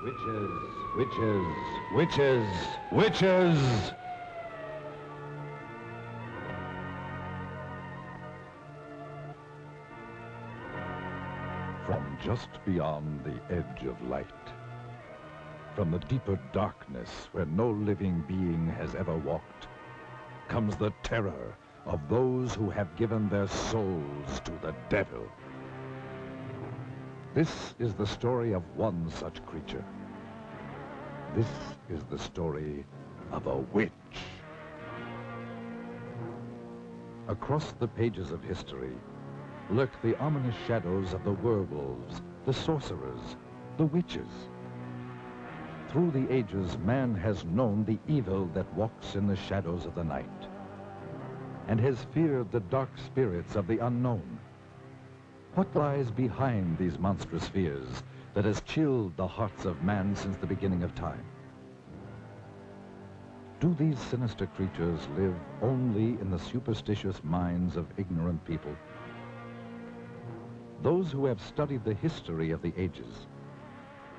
Witches, witches, witches, witches! From just beyond the edge of light, from the deeper darkness where no living being has ever walked, comes the terror of those who have given their souls to the devil. This is the story of one such creature. This is the story of a witch. Across the pages of history lurk the ominous shadows of the werewolves, the sorcerers, the witches. Through the ages, man has known the evil that walks in the shadows of the night, and has feared the dark spirits of the unknown. What lies behind these monstrous fears that has chilled the hearts of man since the beginning of time? Do these sinister creatures live only in the superstitious minds of ignorant people? Those who have studied the history of the ages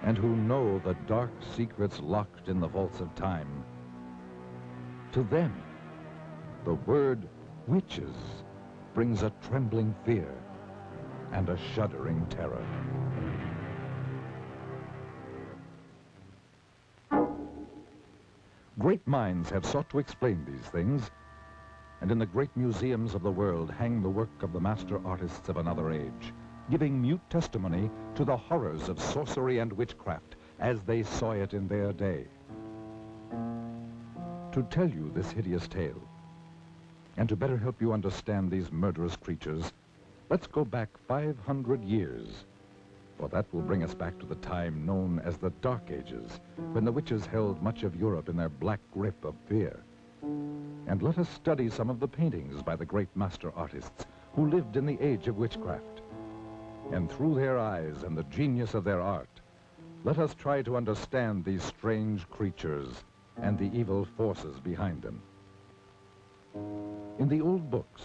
and who know the dark secrets locked in the vaults of time, to them, the word witches brings a trembling fear and a shuddering terror. Great minds have sought to explain these things, and in the great museums of the world hang the work of the master artists of another age, giving mute testimony to the horrors of sorcery and witchcraft as they saw it in their day. To tell you this hideous tale, and to better help you understand these murderous creatures, let's go back 500 years, for that will bring us back to the time known as the Dark Ages, when the witches held much of Europe in their black grip of fear. And let us study some of the paintings by the great master artists who lived in the age of witchcraft. And through their eyes and the genius of their art, let us try to understand these strange creatures and the evil forces behind them. In the old books,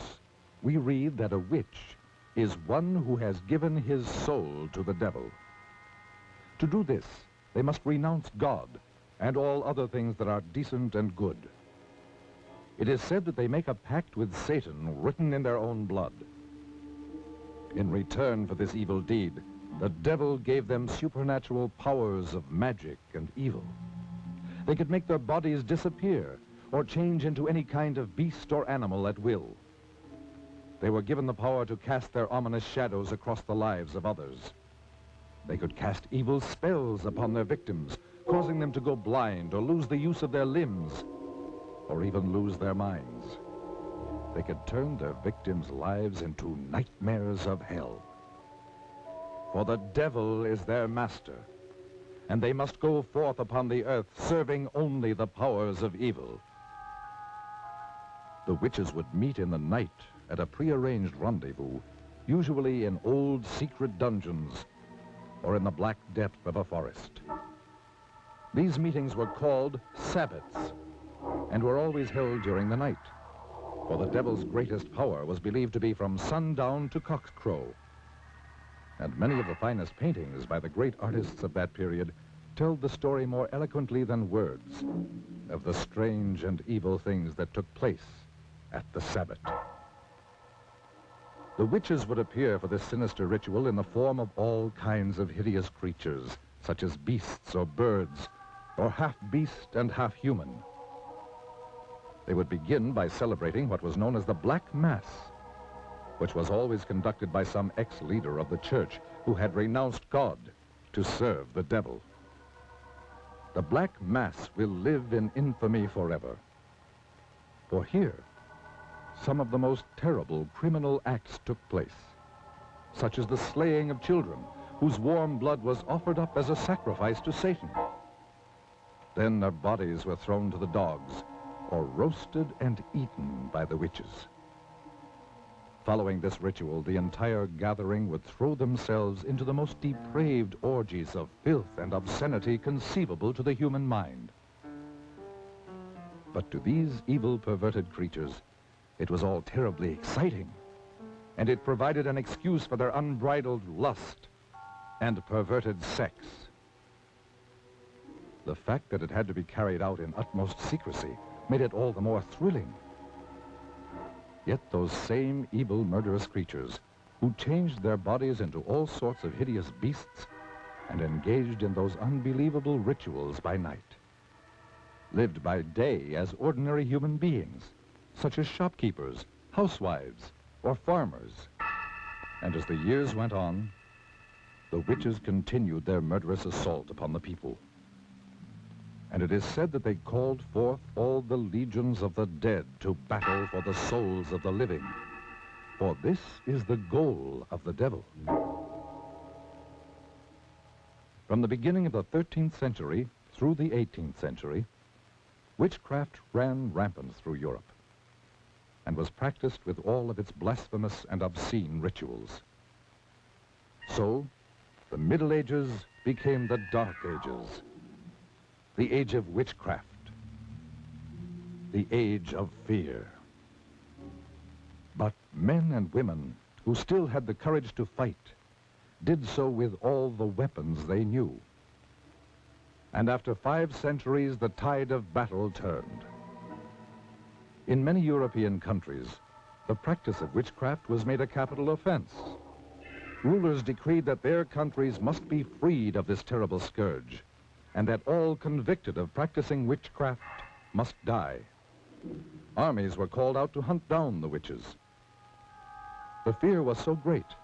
we read that a witch is one who has given his soul to the devil. To do this, they must renounce God and all other things that are decent and good. It is said that they make a pact with Satan written in their own blood. In return for this evil deed, the devil gave them supernatural powers of magic and evil. They could make their bodies disappear or change into any kind of beast or animal at will. They were given the power to cast their ominous shadows across the lives of others. They could cast evil spells upon their victims, causing them to go blind or lose the use of their limbs, or even lose their minds. They could turn their victims' lives into nightmares of hell. For the devil is their master, and they must go forth upon the earth serving only the powers of evil. The witches would meet in the night at a prearranged rendezvous, usually in old secret dungeons or in the black depth of a forest. These meetings were called Sabbats and were always held during the night, for the devil's greatest power was believed to be from sundown to cockcrow. And many of the finest paintings by the great artists of that period tell the story more eloquently than words of the strange and evil things that took place at the Sabbat. The witches would appear for this sinister ritual in the form of all kinds of hideous creatures, such as beasts or birds, or half beast and half human. They would begin by celebrating what was known as the Black Mass, which was always conducted by some ex-leader of the church who had renounced God to serve the devil. The Black Mass will live in infamy forever. For here, some of the most terrible criminal acts took place, such as the slaying of children, whose warm blood was offered up as a sacrifice to Satan. Then their bodies were thrown to the dogs, or roasted and eaten by the witches. Following this ritual, the entire gathering would throw themselves into the most depraved orgies of filth and obscenity conceivable to the human mind. But to these evil, perverted creatures, it was all terribly exciting, and it provided an excuse for their unbridled lust and perverted sex. The fact that it had to be carried out in utmost secrecy made it all the more thrilling. Yet those same evil, murderous creatures who changed their bodies into all sorts of hideous beasts and engaged in those unbelievable rituals by night, lived by day as ordinary human beings, such as shopkeepers, housewives, or farmers. And as the years went on, the witches continued their murderous assault upon the people. And it is said that they called forth all the legions of the dead to battle for the souls of the living. For this is the goal of the devil. From the beginning of the 13th century through the 18th century, witchcraft ran rampant through Europe and was practiced with all of its blasphemous and obscene rituals. So, the Middle Ages became the Dark Ages, the age of witchcraft, the age of fear. But men and women who still had the courage to fight did so with all the weapons they knew. And after 5 centuries, the tide of battle turned. In many European countries, the practice of witchcraft was made a capital offense. Rulers decreed that their countries must be freed of this terrible scourge, and that all convicted of practicing witchcraft must die. Armies were called out to hunt down the witches. The fear was so great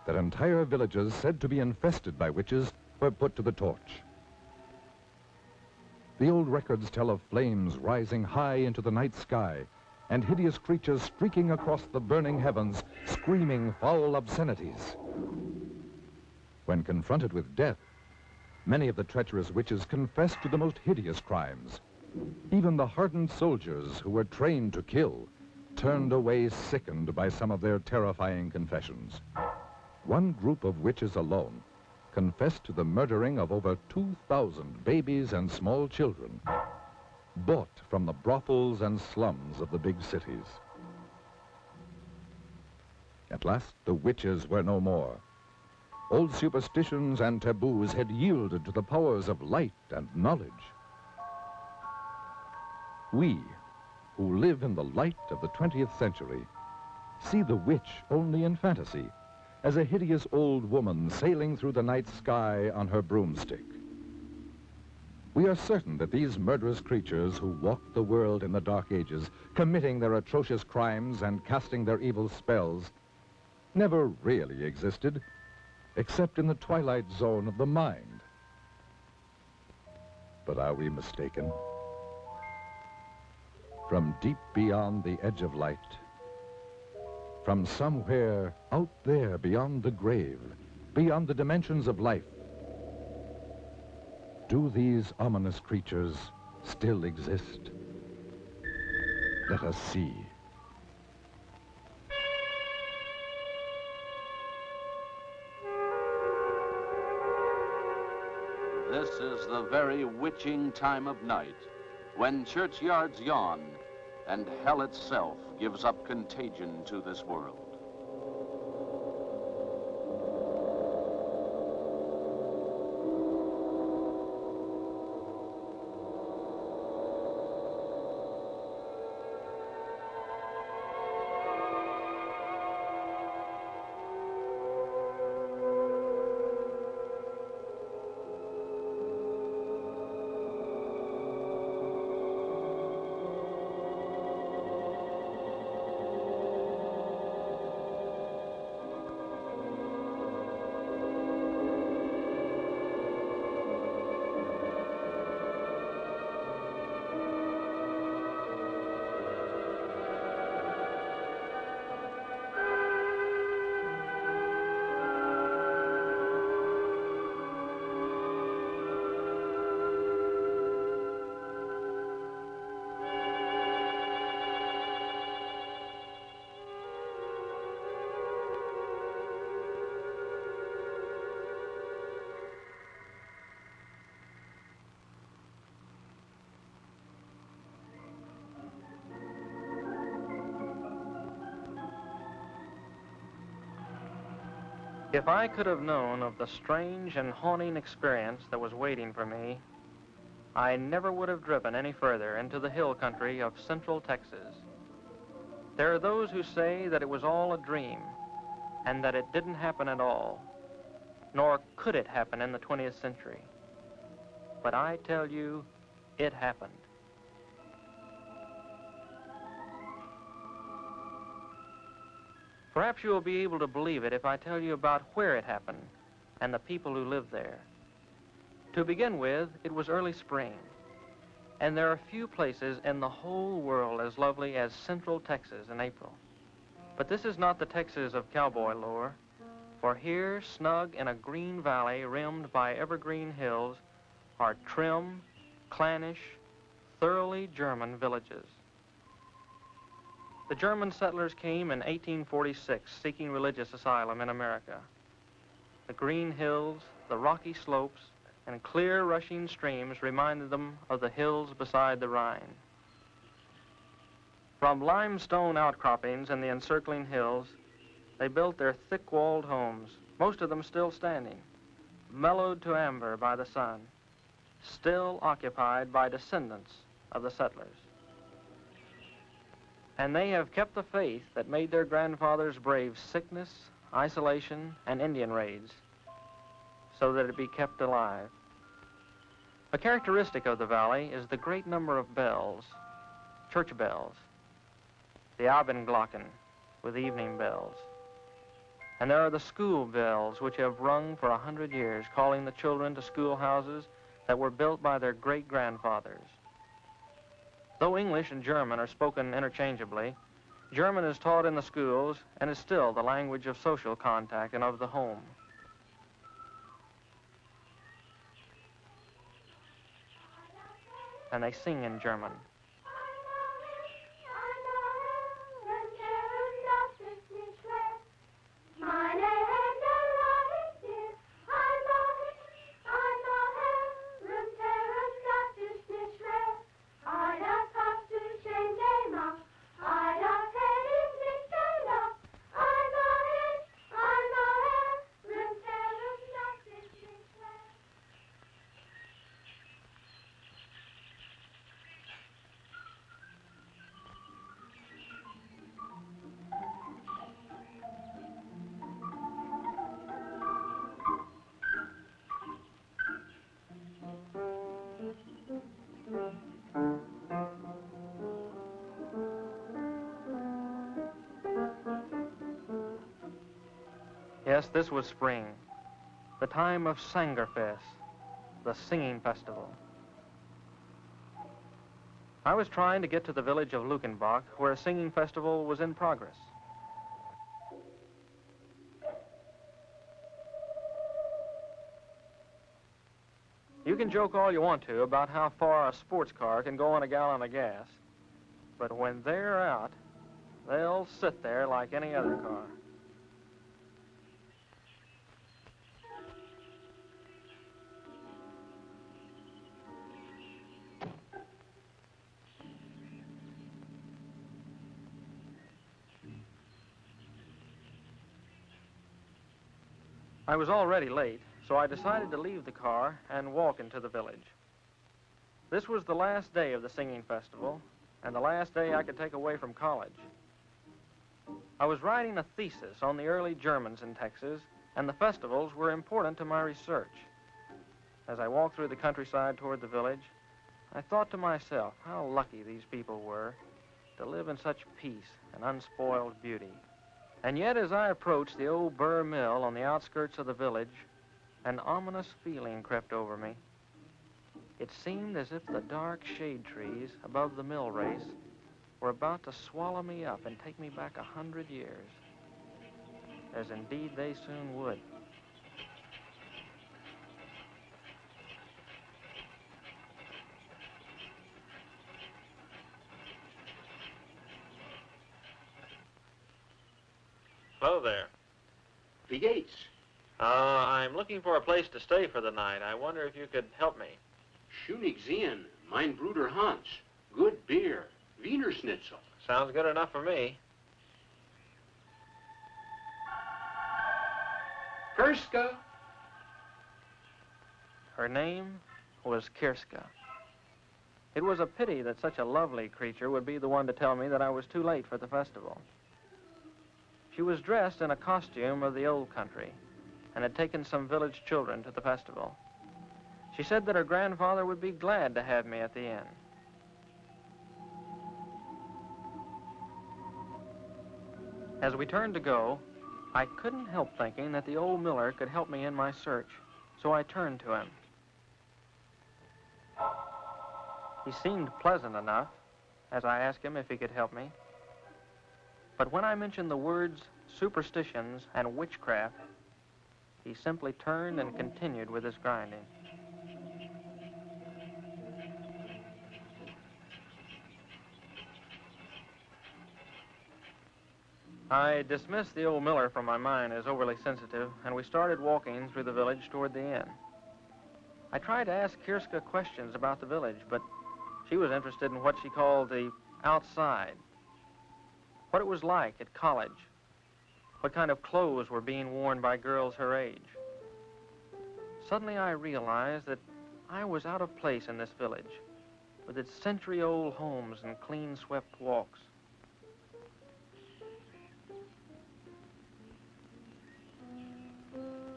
that entire villages said to be infested by witches were put to the torch. The old records tell of flames rising high into the night sky and hideous creatures streaking across the burning heavens, screaming foul obscenities. When confronted with death, many of the treacherous witches confessed to the most hideous crimes. Even the hardened soldiers who were trained to kill turned away sickened by some of their terrifying confessions. One group of witches alone confessed to the murdering of over 2,000 babies and small children, bought from the brothels and slums of the big cities. At last, the witches were no more. Old superstitions and taboos had yielded to the powers of light and knowledge. We, who live in the light of the 20th century, see the witch only in fantasy, as a hideous old woman sailing through the night sky on her broomstick. We are certain that these murderous creatures who walked the world in the Dark Ages, committing their atrocious crimes and casting their evil spells, never really existed, except in the twilight zone of the mind. But are we mistaken? From deep beyond the edge of light, from somewhere out there beyond the grave, beyond the dimensions of life, do these ominous creatures still exist? Let us see. This is the very witching time of night, when churchyards yawn and hell itself gives up contagion to this world. If I could have known of the strange and haunting experience that was waiting for me, I never would have driven any further into the hill country of central Texas. There are those who say that it was all a dream and that it didn't happen at all, nor could it happen in the 20th century. But I tell you, it happened. Perhaps you will be able to believe it if I tell you about where it happened and the people who lived there. To begin with, it was early spring, and there are few places in the whole world as lovely as central Texas in April. But this is not the Texas of cowboy lore, for here, snug in a green valley rimmed by evergreen hills, are trim, clannish, thoroughly German villages. The German settlers came in 1846 seeking religious asylum in America. The green hills, the rocky slopes, and clear rushing streams reminded them of the hills beside the Rhine. From limestone outcroppings in the encircling hills, they built their thick-walled homes, most of them still standing, mellowed to amber by the sun, still occupied by descendants of the settlers. And they have kept the faith that made their grandfathers brave sickness, isolation, and Indian raids, so that it be kept alive. A characteristic of the valley is the great number of bells, church bells, the Abendglocken with evening bells. And there are the school bells which have rung for 100 years, calling the children to schoolhouses that were built by their great-grandfathers. Though English and German are spoken interchangeably, German is taught in the schools and is still the language of social contact and of the home. And they sing in German. Yes, this was spring, the time of Saengerbund, the singing festival. I was trying to get to the village of Luckenbach, where a singing festival was in progress. You can joke all you want to about how far a sports car can go on a gallon of gas, but when they're out, they'll sit there like any other car. I was already late, so I decided to leave the car and walk into the village. This was the last day of the singing festival, and the last day I could take away from college. I was writing a thesis on the early Germans in Texas, and the festivals were important to my research. As I walked through the countryside toward the village, I thought to myself how lucky these people were to live in such peace and unspoiled beauty. And yet, as I approached the old burr mill on the outskirts of the village, an ominous feeling crept over me. It seemed as if the dark shade trees above the mill race were about to swallow me up and take me back 100 years, as indeed they soon would. Hello there. The Yates. I'm looking for a place to stay for the night. I wonder if you could help me. Schöennig Inn, mein Bruder Hans. Good beer. Wiener Schnitzel. Sounds good enough for me. Kirska. Her name was Kirska. It was a pity that such a lovely creature would be the one to tell me that I was too late for the festival. She was dressed in a costume of the old country and had taken some village children to the festival. She said that her grandfather would be glad to have me at the inn. As we turned to go, I couldn't help thinking that the old miller could help me in my search, so I turned to him. He seemed pleasant enough as I asked him if he could help me. But when I mentioned the words superstitions and witchcraft, he simply turned and continued with his grinding. I dismissed the old miller from my mind as overly sensitive, and we started walking through the village toward the inn. I tried to ask Kirska questions about the village, but she was interested in what she called the outside, what it was like at college, what kind of clothes were being worn by girls her age. Suddenly I realized that I was out of place in this village, with its century-old homes and clean-swept walks.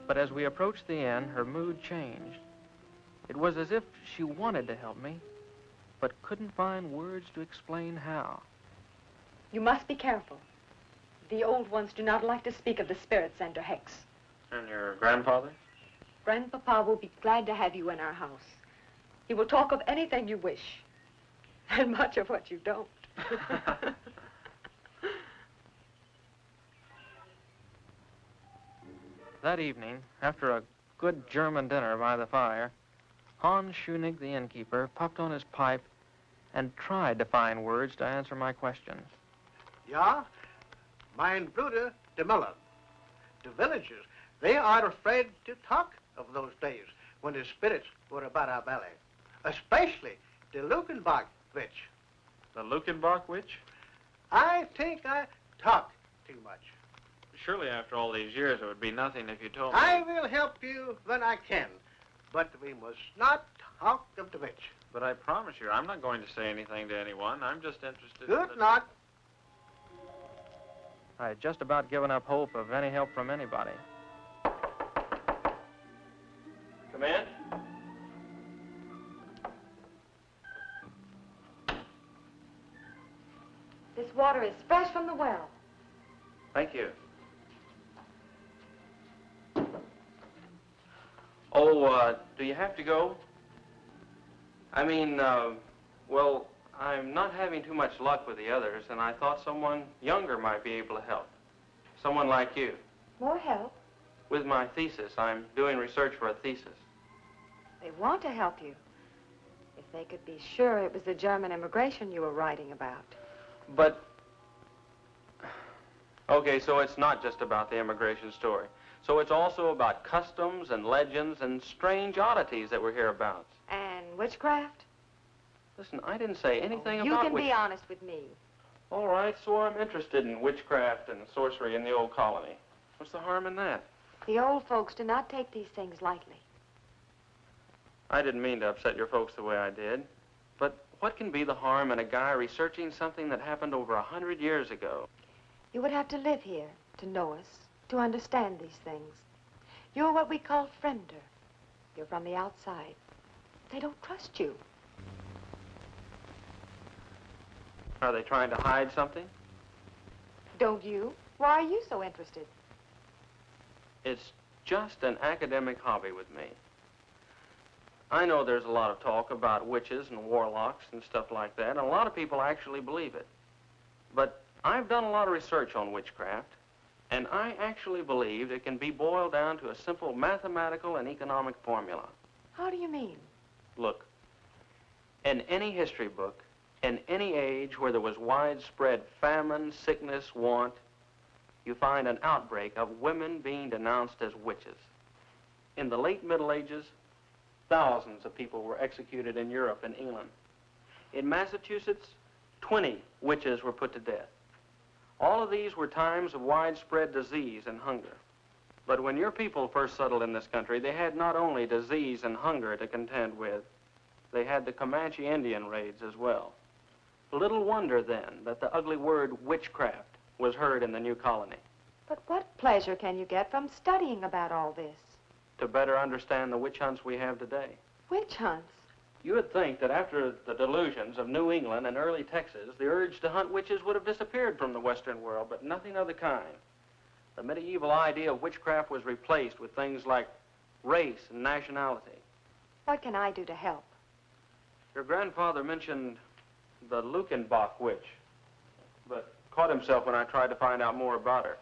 But as we approached the inn, her mood changed. It was as if she wanted to help me, but couldn't find words to explain how. You must be careful. The old ones do not like to speak of the spirits and or hex. And your grandfather? Grandpapa will be glad to have you in our house. He will talk of anything you wish, and much of what you don't. That evening, after a good German dinner by the fire, Hans Schöennig, the innkeeper, puffed on his pipe and tried to find words to answer my questions. Ja, mein Bruder, the Miller. The villagers, they are afraid to talk of those days when the spirits were about our belly, especially the Lukenbach witch. The Lukenbach witch? I think I talk too much. Surely after all these years it would be nothing if you told me. I will help you when I can, but we must not talk of the witch. But I promise you, I'm not going to say anything to anyone. I'm just interested Good in not. I had just about given up hope of any help from anybody. Come in. This water is fresh from the well. Thank you. Oh, do you have to go? I mean, well, I'm not having too much luck with the others, and I thought someone younger might be able to help. Someone like you. More help? With my thesis. I'm doing research for a thesis. They want to help you. If they could be sure it was the German immigration you were writing about. But, okay, so it's not just about the immigration story. So it's also about customs and legends and strange oddities that we're hereabouts. And witchcraft? Listen, I didn't say anything about You can be honest with me. All right, so I'm interested in witchcraft and sorcery in the old colony. What's the harm in that? The old folks do not take these things lightly. I didn't mean to upset your folks the way I did. But what can be the harm in a guy researching something that happened over 100 years ago? You would have to live here to know us, to understand these things. You're what we call friender. You're from the outside. They don't trust you. Are they trying to hide something? Don't you? Why are you so interested? It's just an academic hobby with me. I know there's a lot of talk about witches and warlocks and stuff like that, and a lot of people actually believe it. But I've done a lot of research on witchcraft, and I actually believe it can be boiled down to a simple mathematical and economic formula. How do you mean? Look, in any history book, in any age where there was widespread famine, sickness, want, you find an outbreak of women being denounced as witches. In the late Middle Ages, thousands of people were executed in Europe and England. In Massachusetts, 20 witches were put to death. All of these were times of widespread disease and hunger. But when your people first settled in this country, they had not only disease and hunger to contend with, they had the Comanche Indian raids as well. Little wonder, then, that the ugly word witchcraft was heard in the new colony. But what pleasure can you get from studying about all this? To better understand the witch hunts we have today. Witch hunts? You would think that after the delusions of New England and early Texas, the urge to hunt witches would have disappeared from the Western world, but nothing of the kind. The medieval idea of witchcraft was replaced with things like race and nationality. What can I do to help? Your grandfather mentioned the Lukenbach witch, but caught himself when I tried to find out more about her.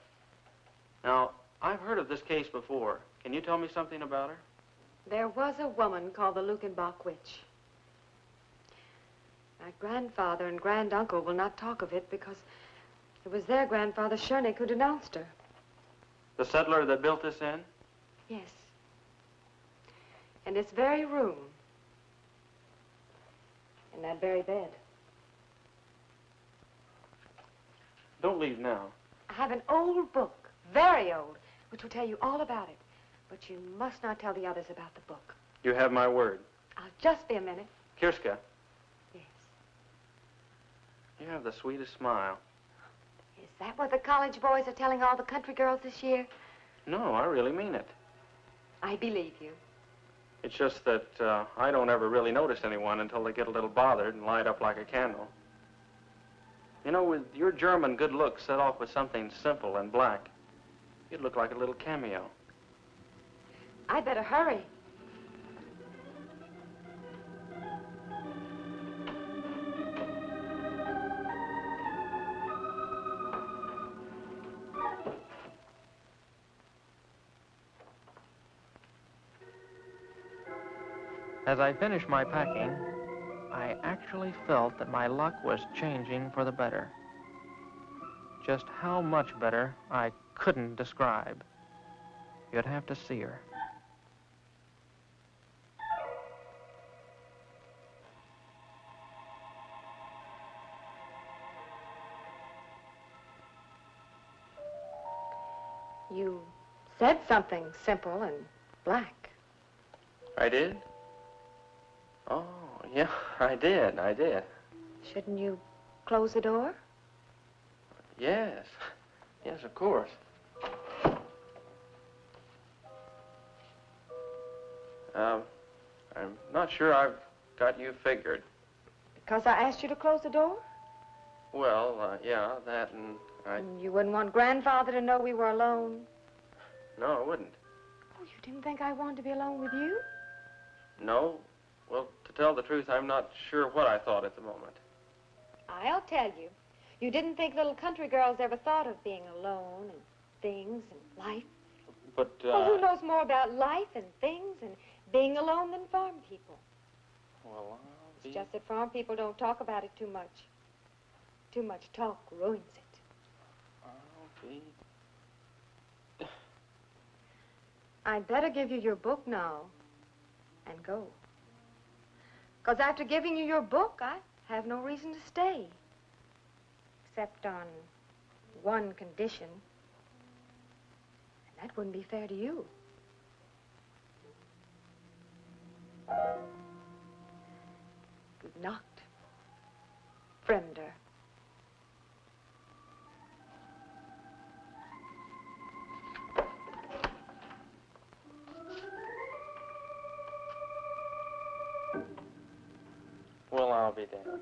Now, I've heard of this case before. Can you tell me something about her? There was a woman called the Lukenbach witch. My grandfather and granduncle will not talk of it because it was their grandfather, Schöennig, who denounced her. The settler that built this inn? Yes. In this very room. In that very bed. Don't leave now. I have an old book, very old, which will tell you all about it. But you must not tell the others about the book. You have my word. I'll just be a minute. Kirska. Yes. You have the sweetest smile. Is that what the college boys are telling all the country girls this year? No, I really mean it. I believe you. It's just that I don't ever really notice anyone until they get a little bothered and light up like a candle. You know, with your German good looks set off with something simple and black, you'd look like a little cameo. I'd better hurry. As I finished my packing, I actually felt that my luck was changing for the better. Just how much better, I couldn't describe. You'd have to see her. You said something simple and black. I did? Oh, yeah, I did. Shouldn't you close the door? Yes. Yes, of course. I'm not sure I've got you figured. Because I asked you to close the door? Well, yeah, that and And you wouldn't want Grandfather to know we were alone? No, I wouldn't. Oh, you didn't think I wanted to be alone with you? No. Well, to tell the truth, I'm not sure what I thought at the moment. I'll tell you. You didn't think little country girls ever thought of being alone and things and life? But, Well, who knows more about life and things and being alone than farm people? Well, It's just that farm people don't talk about it too much. Too much talk ruins it. I'll be... I'd better give you your book now and go. Because after giving you your book, I have no reason to stay. Except on one condition. And that wouldn't be fair to you. Good night, Fremder. Well, I'll be damned.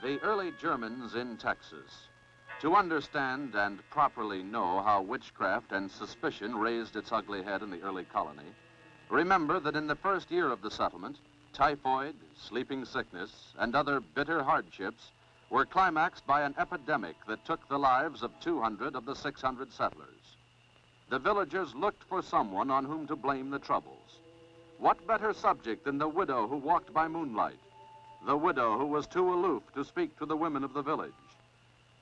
The early Germans in Texas. To understand and properly know how witchcraft and suspicion raised its ugly head in the early colony, remember that in the first year of the settlement, typhoid, sleeping sickness, and other bitter hardships were climaxed by an epidemic that took the lives of 200 of the 600 settlers. The villagers looked for someone on whom to blame the troubles. What better subject than the widow who walked by moonlight? The widow who was too aloof to speak to the women of the village.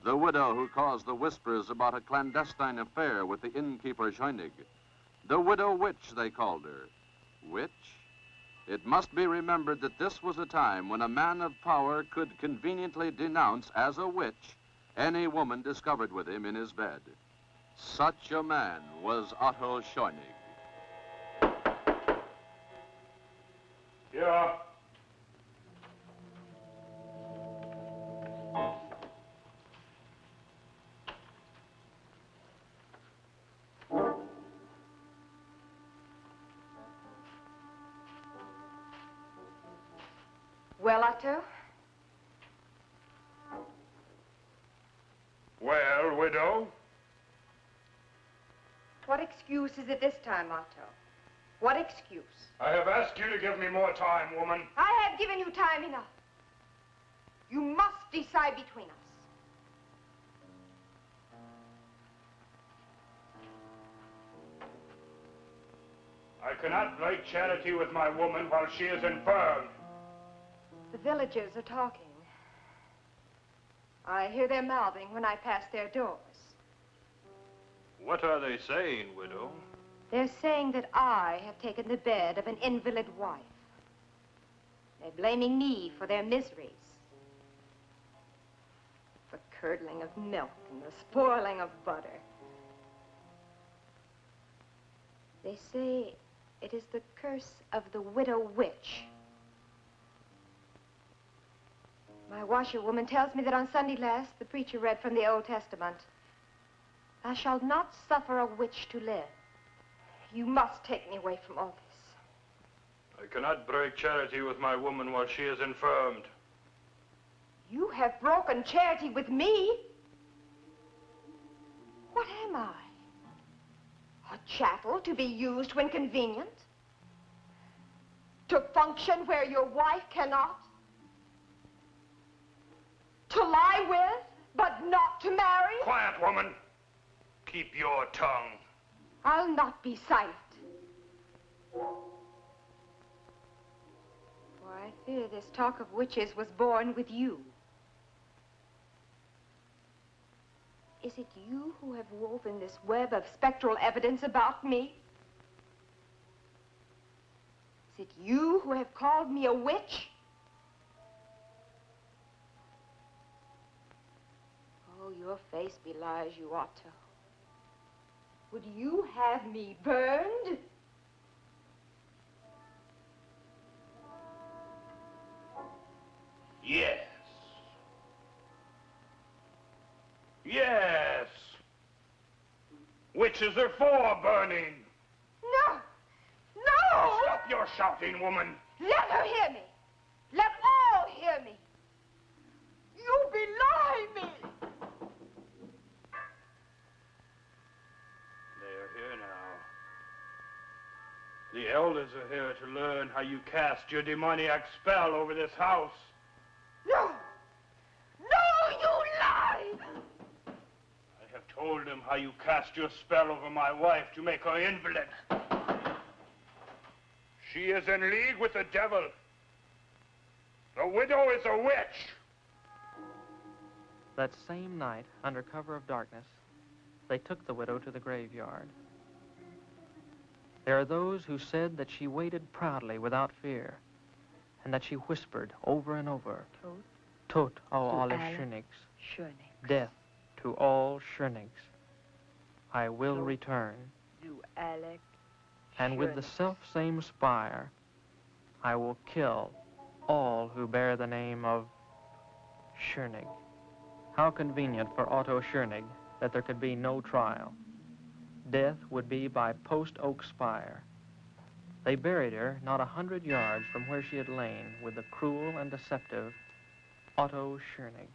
The widow who caused the whispers about a clandestine affair with the innkeeper Schöennig. The widow witch, they called her. Witch? It must be remembered that this was a time when a man of power could conveniently denounce as a witch any woman discovered with him in his bed. Such a man was Otto Schöennig. Yeah. Well, Otto? Well, widow? What excuse is it this time, Otto? What excuse? I have asked you to give me more time, woman. I have given you time enough. You must decide between us. I cannot break charity with my woman while she is infirm. The villagers are talking. I hear their mouthing when I pass their doors. What are they saying, widow? They're saying that I have taken the bed of an invalid wife. They're blaming me for their miseries. The curdling of milk and the spoiling of butter. They say it is the curse of the widow witch. My washerwoman tells me that on Sunday last, the preacher read from the Old Testament. Thou shalt not suffer a witch to live. You must take me away from all this. I cannot break charity with my woman while she is infirmed. You have broken charity with me? What am I? A chattel to be used when convenient? To function where your wife cannot? To lie with, but not to marry? Quiet, woman. Keep your tongue. I'll not be silent. For I fear this talk of witches was born with you. Is it you who have woven this web of spectral evidence about me? Is it you who have called me a witch? Oh, your face belies you, Otto. Would you have me burned? Yes. Yes. Witches are for burning. No! No! Stop your shouting, woman. Let her hear me. Let all hear me. You belie me. They're here now. The elders are here to learn how you cast your demoniac spell over this house. No! No, you lie! I have told them how you cast your spell over my wife to make her invalid. She is in league with the devil. The widow is a witch. That same night, under cover of darkness, they took the widow to the graveyard. There are those who said that she waited proudly without fear, and that she whispered over and over, Tot au alle Schöennigs, death to all Schöennigs. I will return. And with the self-same spire, I will kill all who bear the name of Schöennig. How convenient for Otto Schöennig that there could be no trial. Death would be by post-oak spire. They buried her not 100 yards from where she had lain with the cruel and deceptive Otto Schöennig.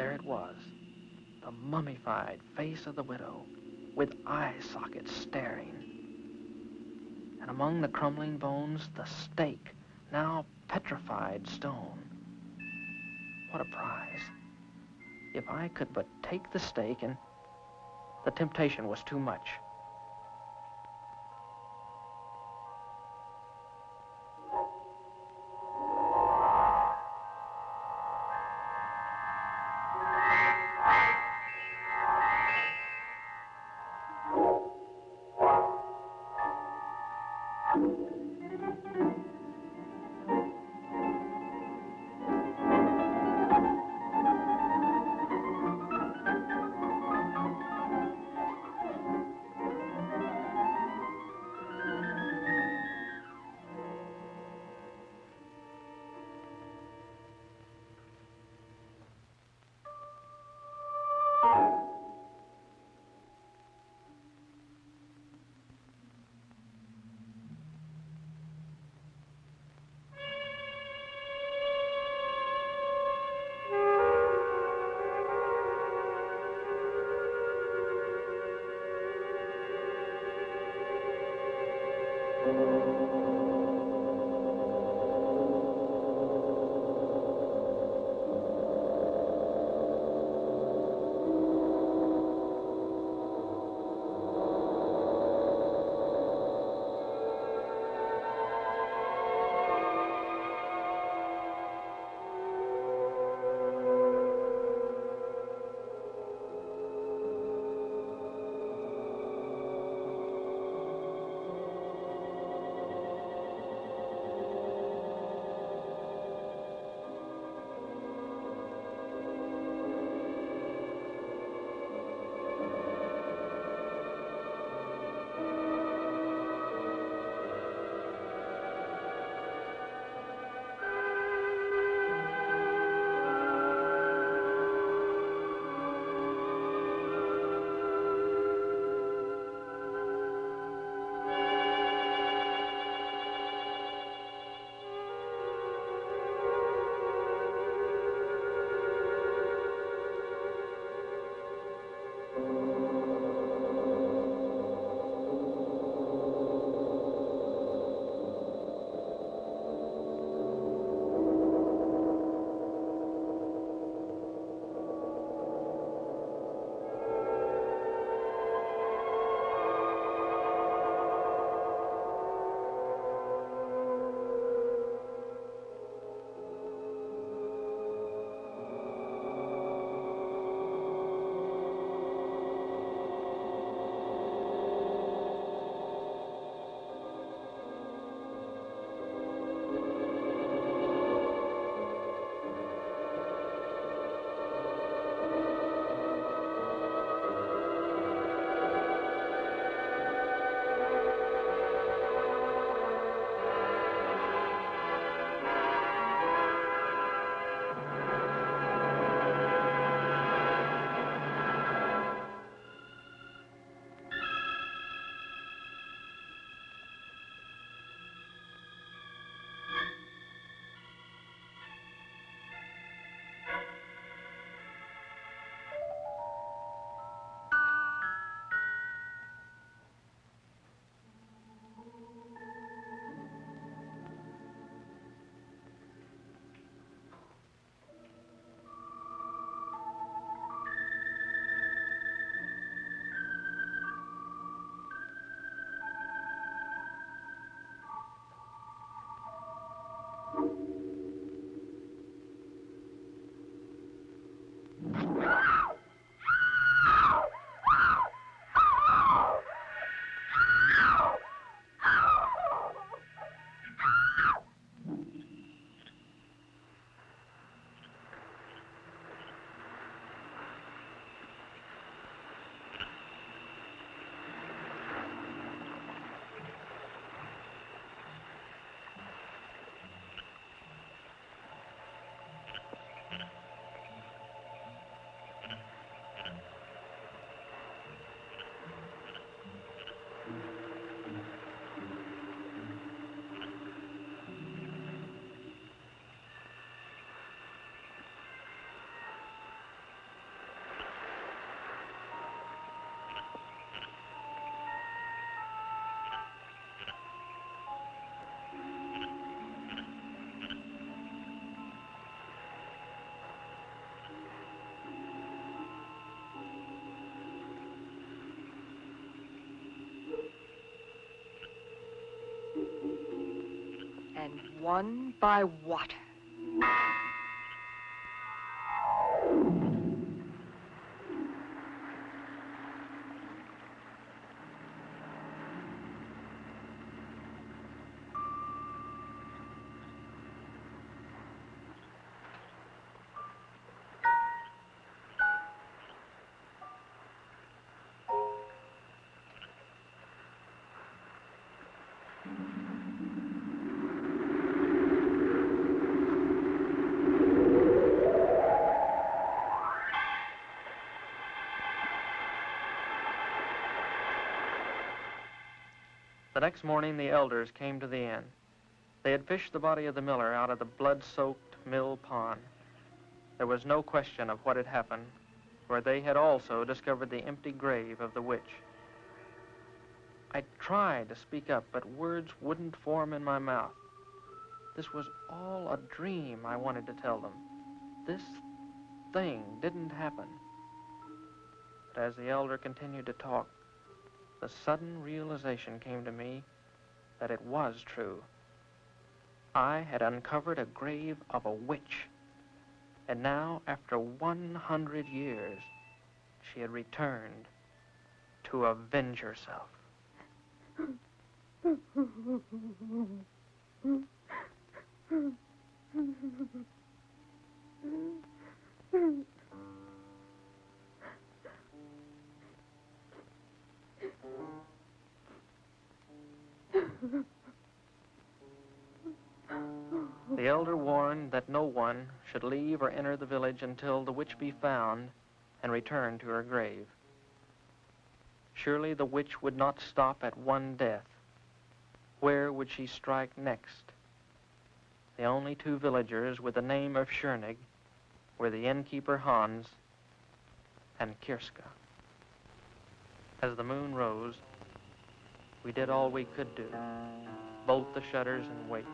there it was, the mummified face of the widow, with eye sockets staring. And among the crumbling bones, the stake, now petrified stone. What a prize. If I could but take the stake, and the temptation was too much. and won by water. The next morning, the elders came to the inn. They had fished the body of the miller out of the blood-soaked mill pond. There was no question of what had happened, for they had also discovered the empty grave of the witch. I tried to speak up, but words wouldn't form in my mouth. This was all a dream, I wanted to tell them. This thing didn't happen. But as the elder continued to talk, the sudden realization came to me that it was true. I had uncovered a grave of a witch, and now, after 100 years, she had returned to avenge herself. The elder warned that no one should leave or enter the village until the witch be found and return to her grave. Surely the witch would not stop at one death. Where would she strike next? The only two villagers with the name of Schöennig were the innkeeper Hans and Kirska. As the moon rose, we did all we could do. Bolt the shutters and wait.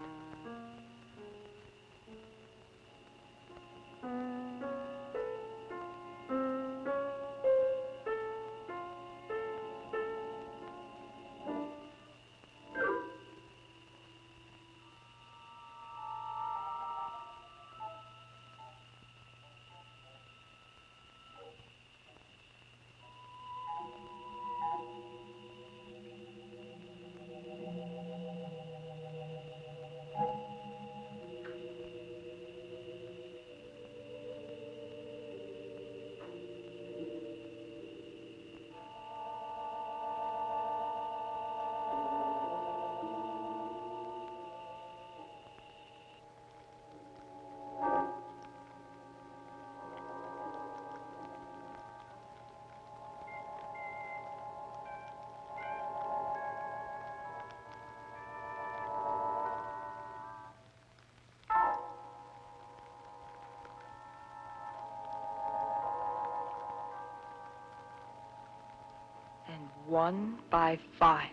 Won by fire.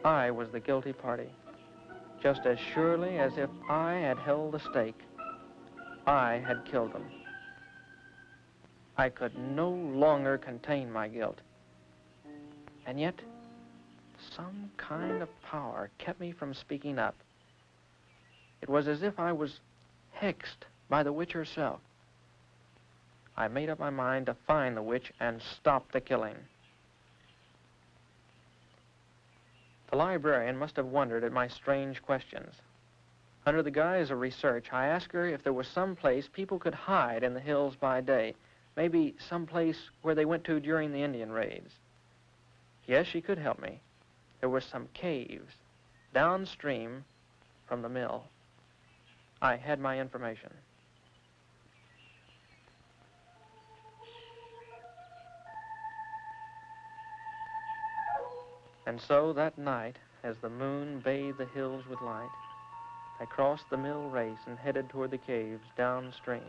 I was the guilty party. Just as surely as if I had held the stake, I had killed them. I could no longer contain my guilt. And yet, some kind of power kept me from speaking up. It was as if I was hexed by the witch herself. I made up my mind to find the witch and stop the killing. The librarian must have wondered at my strange questions. Under the guise of research, I asked her if there was some place people could hide in the hills by day, maybe some place where they went to during the Indian raids. Yes, she could help me. There were some caves downstream from the mill. I had my information. And so that night, as the moon bathed the hills with light, I crossed the mill race and headed toward the caves downstream.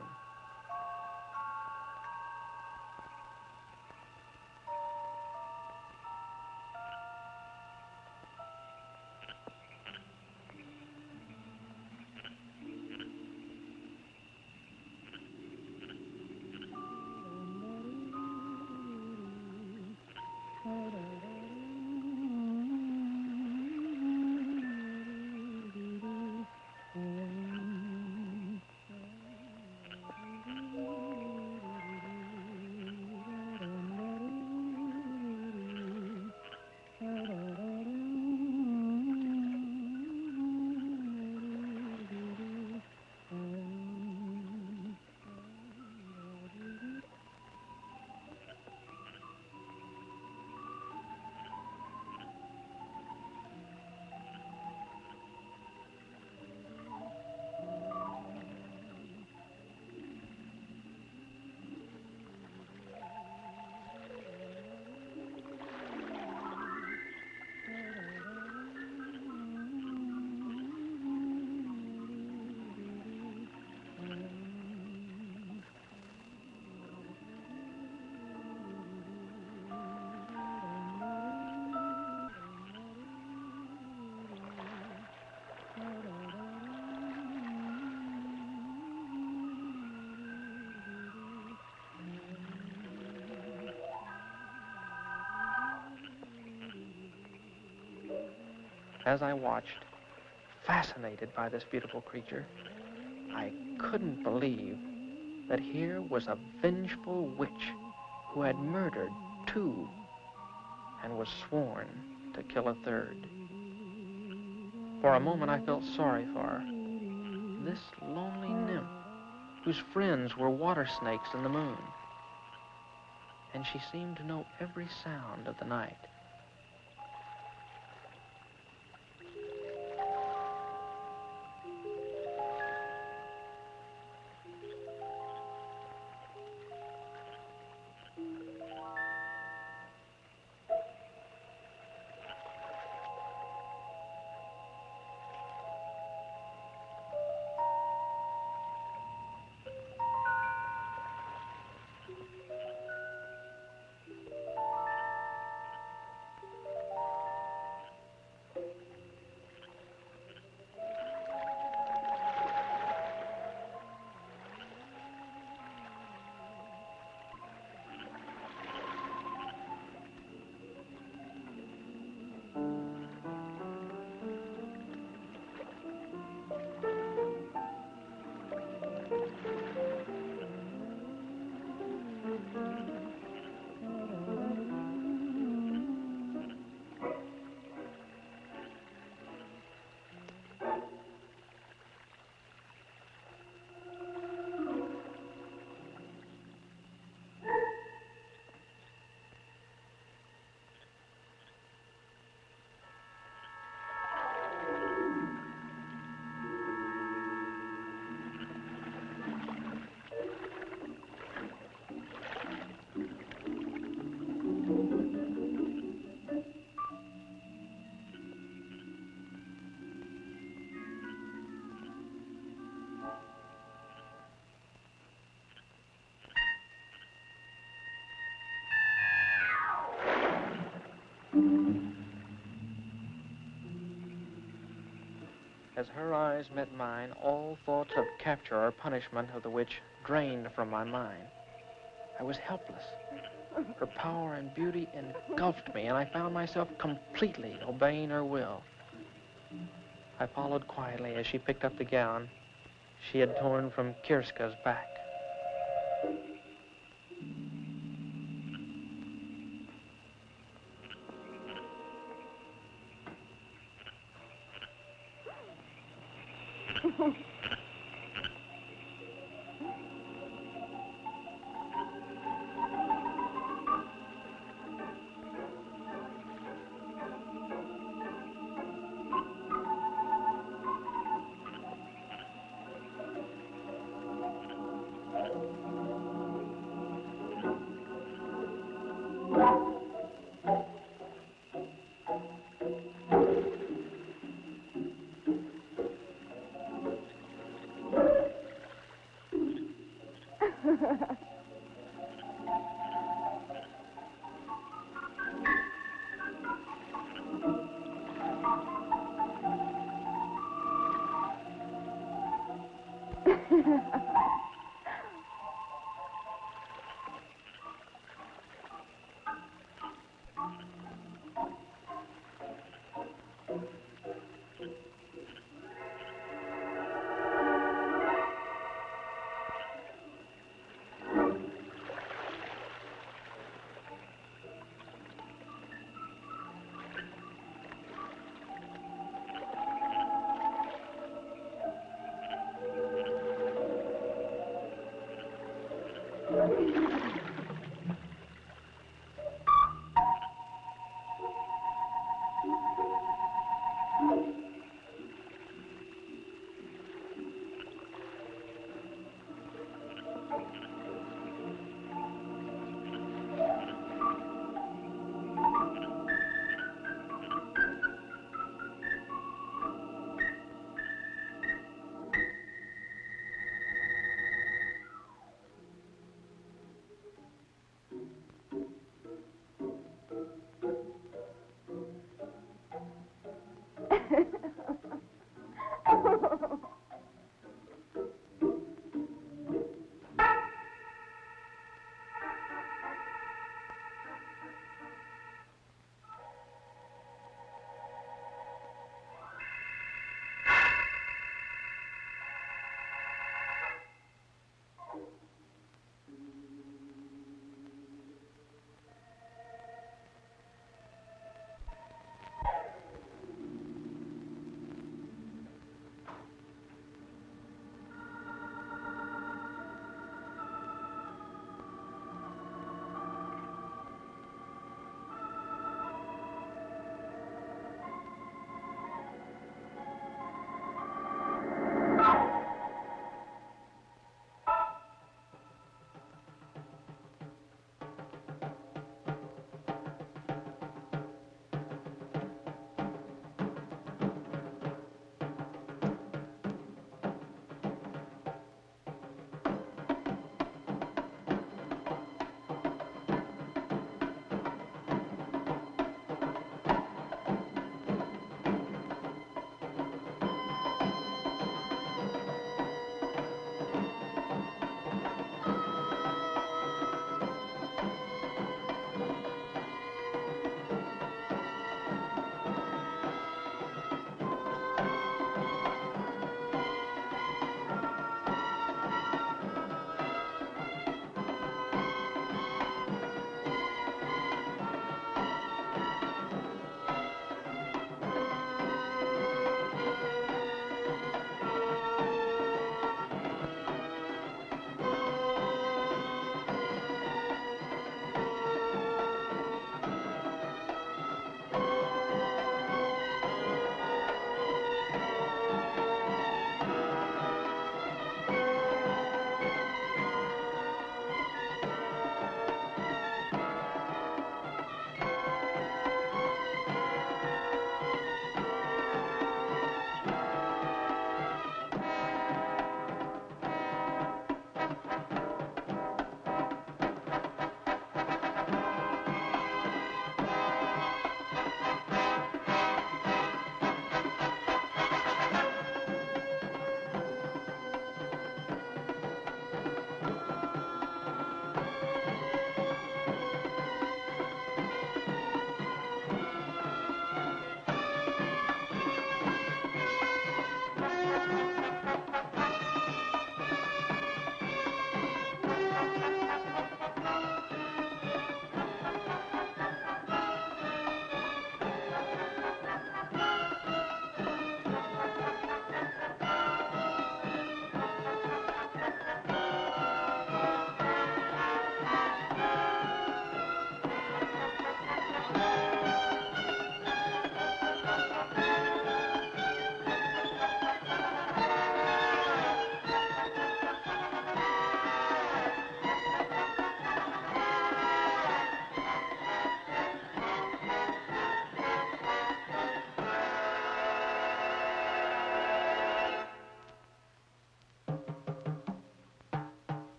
As I watched, fascinated by this beautiful creature, I couldn't believe that here was a vengeful witch who had murdered 2 and was sworn to kill a 3rd. For a moment, I felt sorry for her. This lonely nymph, whose friends were water snakes in the moon. And she seemed to know every sound of the night. As her eyes met mine, all thoughts of capture or punishment of the witch drained from my mind. I was helpless. Her power and beauty engulfed me, and I found myself completely obeying her will. I followed quietly as she picked up the gown she had torn from Kirska's back.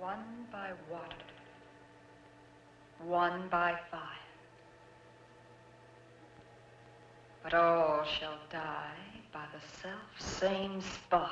One by water. One by fire. But all shall die by the self-same spire.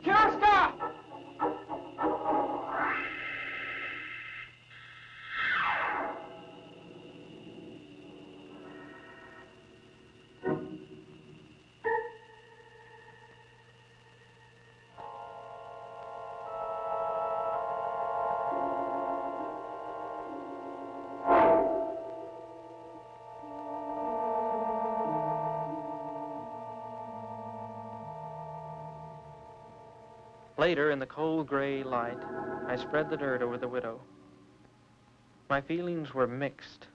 Kirska! Later, in the cold gray light, I spread the dirt over the widow. My feelings were mixed.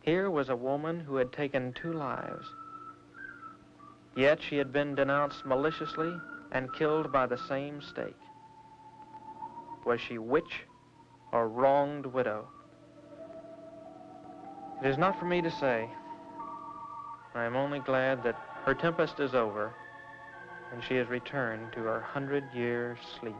Here was a woman who had taken 2 lives. Yet she had been denounced maliciously and killed by the same stake. Was she witch or wronged widow? It is not for me to say. I am only glad that her tempest is over and she has returned to her 100-year sleep.